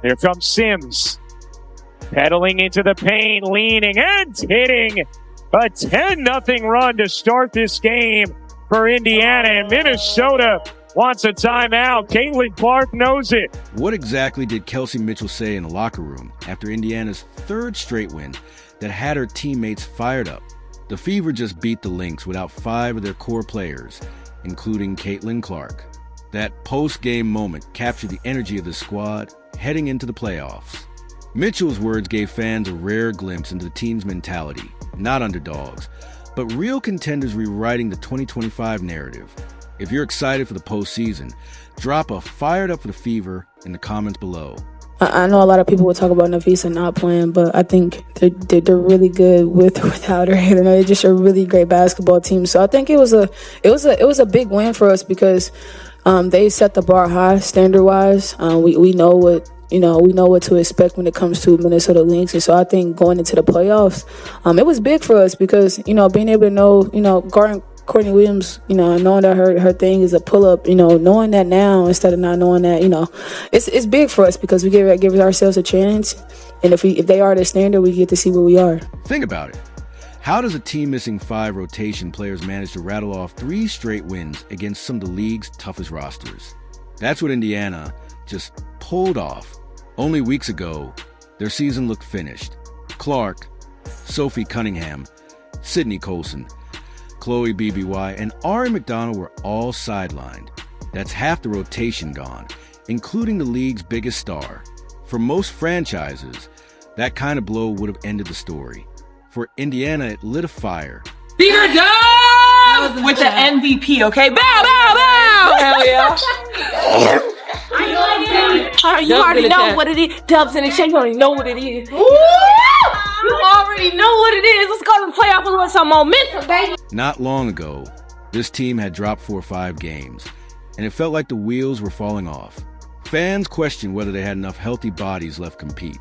Here comes Sims. Pedaling into the paint, leaning and hitting a 10-0 run to start this game for Indiana. And Minnesota wants a timeout. Caitlin Clark knows it. What exactly did Kelsey Mitchell say in the locker room after Indiana's third straight win that had her teammates fired up? The Fever just beat the Lynx without 5 of their core players, including Caitlin Clark. That post-game moment captured the energy of the squad heading into the playoffs. Mitchell's words gave fans a rare glimpse into the team's mentality, not underdogs, but real contenders rewriting the 2025 narrative. If you're excited for the postseason, drop a fired up for the Fever in the comments below. I know a lot of people will talk about Nafisa not playing, but I think they're really good with or without her. You know, they're just a really great basketball team. So I think it was a big win for us because they set the bar high standard wise. We know what to expect when it comes to Minnesota Lynx. And so I think going into the playoffs, it was big for us because, being able to know, guarding Courtney Williams, knowing that her thing is a pull-up, knowing that now instead of not knowing that, it's big for us because we give ourselves a chance. And if they are the standard, we get to see where we are. Think about it. How does a team missing 5 rotation players manage to rattle off 3 straight wins against some of the league's toughest rosters? That's what Indiana just pulled off. Only weeks ago, their season looked finished. Clark, Sophie Cunningham, Sydney Colson, Chloe BBY, and Ari McDonald were all sidelined. That's half the rotation gone, including the league's biggest star. For most franchises, that kind of blow would have ended the story. For Indiana, it lit a fire. Beat her down with the MVP, okay? Bow, bow, bow! Hell yeah. You already know what it is. Dubs in the chat, you already know what it is. You already know what it is. Let's go to the playoffs and want some momentum, baby. Not long ago, this team had dropped 4 or 5 games, and it felt like the wheels were falling off. Fans questioned whether they had enough healthy bodies left to compete,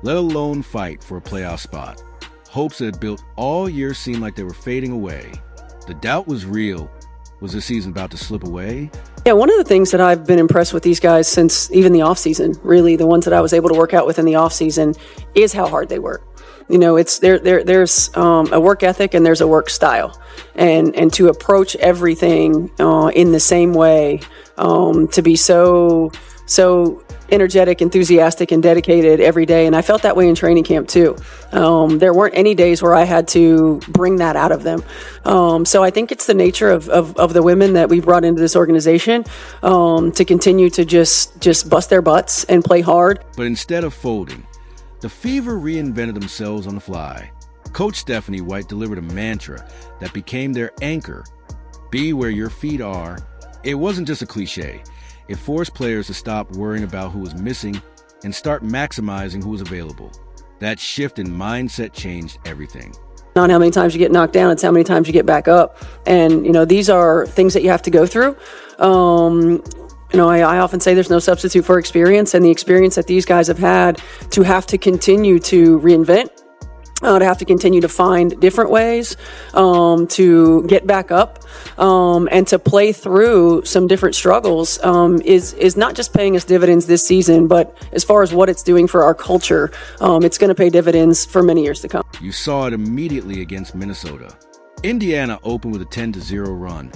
let alone fight for a playoff spot. Hopes that had built all year seemed like they were fading away. The doubt was real. Was the season about to slip away? Yeah, one of the things that I've been impressed with these guys since even the offseason, really the ones that I was able to work out with in the offseason, is how hard they work. It's there's a work ethic and there's a work style, and to approach everything in the same way, to be so energetic, enthusiastic, and dedicated every day. And I felt that way in training camp too. There weren't any days where I had to bring that out of them. So I think it's the nature of the women that we brought into this organization to continue to just bust their butts and play hard. But instead of folding, the Fever reinvented themselves on the fly. Coach Stephanie White delivered a mantra that became their anchor. Be where your feet are. It wasn't just a cliche. It forced players to stop worrying about who was missing and start maximizing who was available. That shift in mindset changed everything. Not how many times you get knocked down, it's how many times you get back up. And, these are things that you have to go through. I often say there's no substitute for experience, and the experience that these guys have had to have to continue to reinvent, to have to continue to find different ways to get back up and to play through some different struggles is not just paying us dividends this season, but as far as what it's doing for our culture, it's going to pay dividends for many years to come. You saw it immediately against Minnesota. Indiana opened with a 10-0 run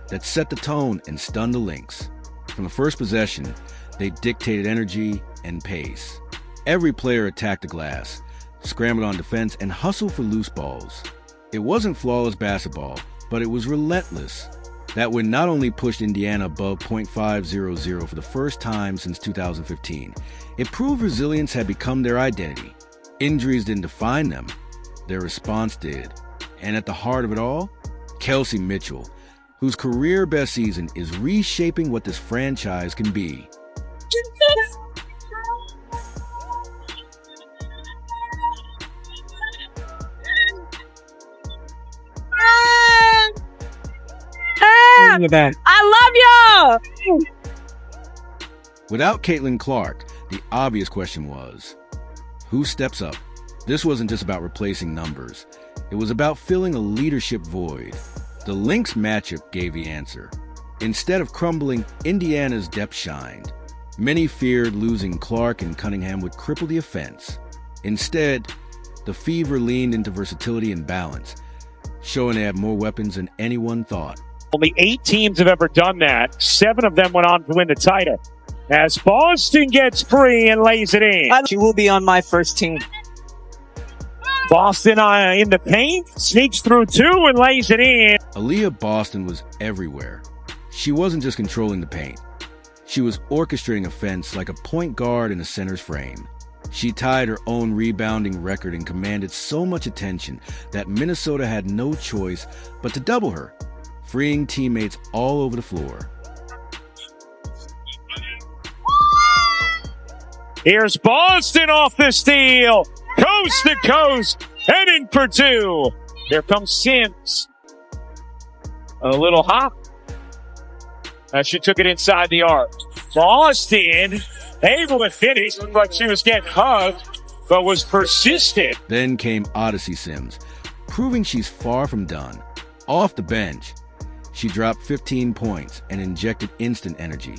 that set the tone and stunned the Lynx. From the first possession, they dictated energy and pace. Every player attacked the glass, scrambled on defense, and hustled for loose balls. It wasn't flawless basketball, but it was relentless. That win not only pushed Indiana above .500 for the first time since 2015, it proved resilience had become their identity. Injuries didn't define them, their response did. And at the heart of it all, Kelsey Mitchell, whose career best season is reshaping what this franchise can be. I love y'all! Without Caitlin Clark, the obvious question was, who steps up? This wasn't just about replacing numbers. It was about filling a leadership void. The Lynx matchup gave the answer. Instead of crumbling, Indiana's depth shined. Many feared losing Clark and Cunningham would cripple the offense. Instead, the Fever leaned into versatility and balance, showing they have more weapons than anyone thought. Only 8 teams have ever done that. 7 of them went on to win the title. As Boston gets free and lays it in. She will be on my first team. Boston in the paint, sneaks through 2 and lays it in. Aaliyah Boston was everywhere. She wasn't just controlling the paint. She was orchestrating offense like a point guard in a center's frame. She tied her own rebounding record and commanded so much attention that Minnesota had no choice but to double her, freeing teammates all over the floor. Here's Boston off the steal. Coast to coast. Heading for 2. Here comes Sims. A little hop. As she took it inside the arc. Boston able to finish. Looked like she was getting hugged, but was persistent. Then came Odyssey Sims, proving she's far from done. Off the bench, she dropped 15 points and injected instant energy.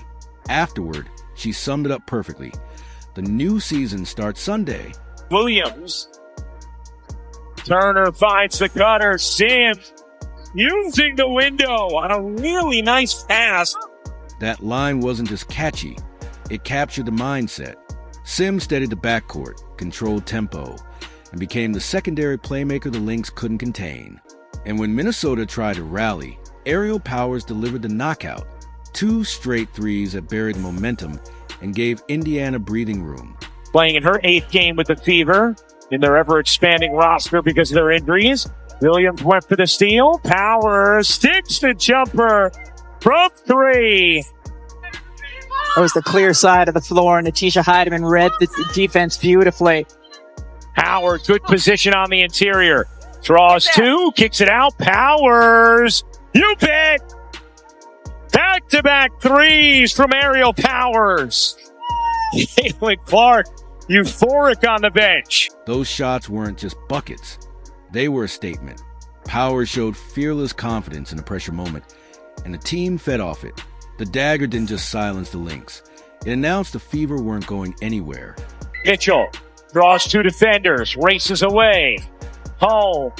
Afterward, she summed it up perfectly. The new season starts Sunday. Williams. Turner finds the cutter. Sims using the window on a really nice pass. That line wasn't just catchy. It captured the mindset. Sims steadied the backcourt, controlled tempo, and became the secondary playmaker the Lynx couldn't contain. And when Minnesota tried to rally, Aerial Powers delivered the knockout. 2 straight threes that buried the momentum and gave Indiana breathing room. Playing in her 8th game with the Fever in their ever-expanding roster because of their injuries. Williams went for the steal. Powers sticks the jumper from 3. That was the clear side of the floor, and Natisha Heidemann read the defense beautifully. Howard, good position on the interior. Draws 2, kicks it out. Powers, you bet. Back-to-back 3s from Aerial Powers. Caitlin Clark, euphoric on the bench. Those shots weren't just buckets. They were a statement. Powers showed fearless confidence in a pressure moment, and the team fed off it. The dagger didn't just silence the Lynx. It announced the Fever weren't going anywhere. Mitchell draws 2 defenders, races away. Home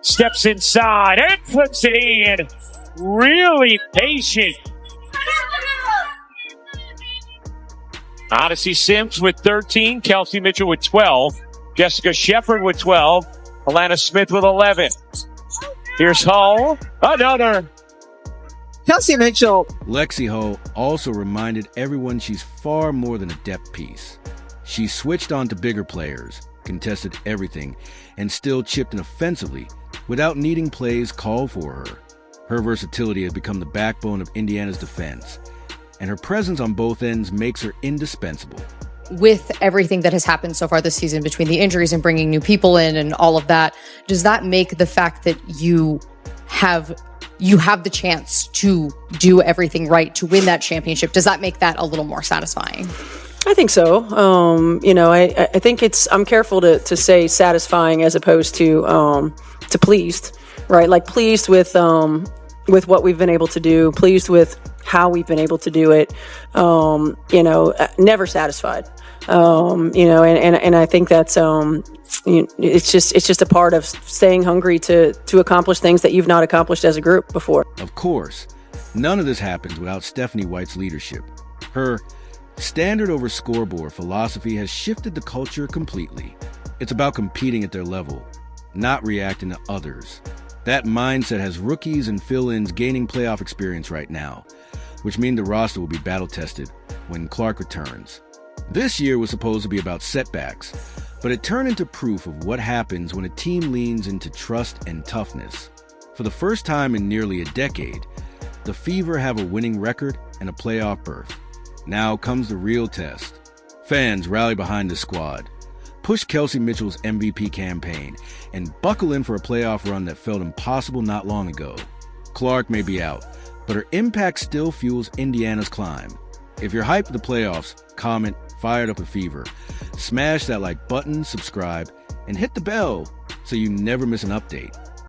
steps inside and flips it in. Really patient. Odyssey Sims with 13, Kelsey Mitchell with 12, Jessica Shepard with 12, Alana Smith with 11. Here's Hull, another. Kelsey Mitchell. Lexi Hull also reminded everyone she's far more than a depth piece. She switched on to bigger players, contested everything, and still chipped in offensively without needing plays called for her. Her versatility has become the backbone of Indiana's defense, and her presence on both ends makes her indispensable. With everything that has happened so far this season between the injuries and bringing new people in and all of that, does that make the fact that you have the chance to do everything right to win that championship, does that make that a little more satisfying? I think so. I think I'm careful to say satisfying as opposed to pleased, right? Like pleased with what we've been able to do, pleased with how we've been able to do it. Never satisfied. And I think that's it's just a part of staying hungry to accomplish things that you've not accomplished as a group before. Of course, none of this happens without Stephanie White's leadership. Her standard over scoreboard philosophy has shifted the culture completely. It's about competing at their level, not reacting to others. That mindset has rookies and fill-ins gaining playoff experience right now, which means the roster will be battle-tested when Clark returns. This year was supposed to be about setbacks, but it turned into proof of what happens when a team leans into trust and toughness. For the first time in nearly a decade, the Fever have a winning record and a playoff berth. Now comes the real test. Fans rally behind the squad, push Kelsey Mitchell's MVP campaign, and buckle in for a playoff run that felt impossible not long ago. Clark may be out, but her impact still fuels Indiana's climb. If you're hyped for the playoffs, comment, fired up a Fever. Smash that like button, subscribe, and hit the bell so you never miss an update.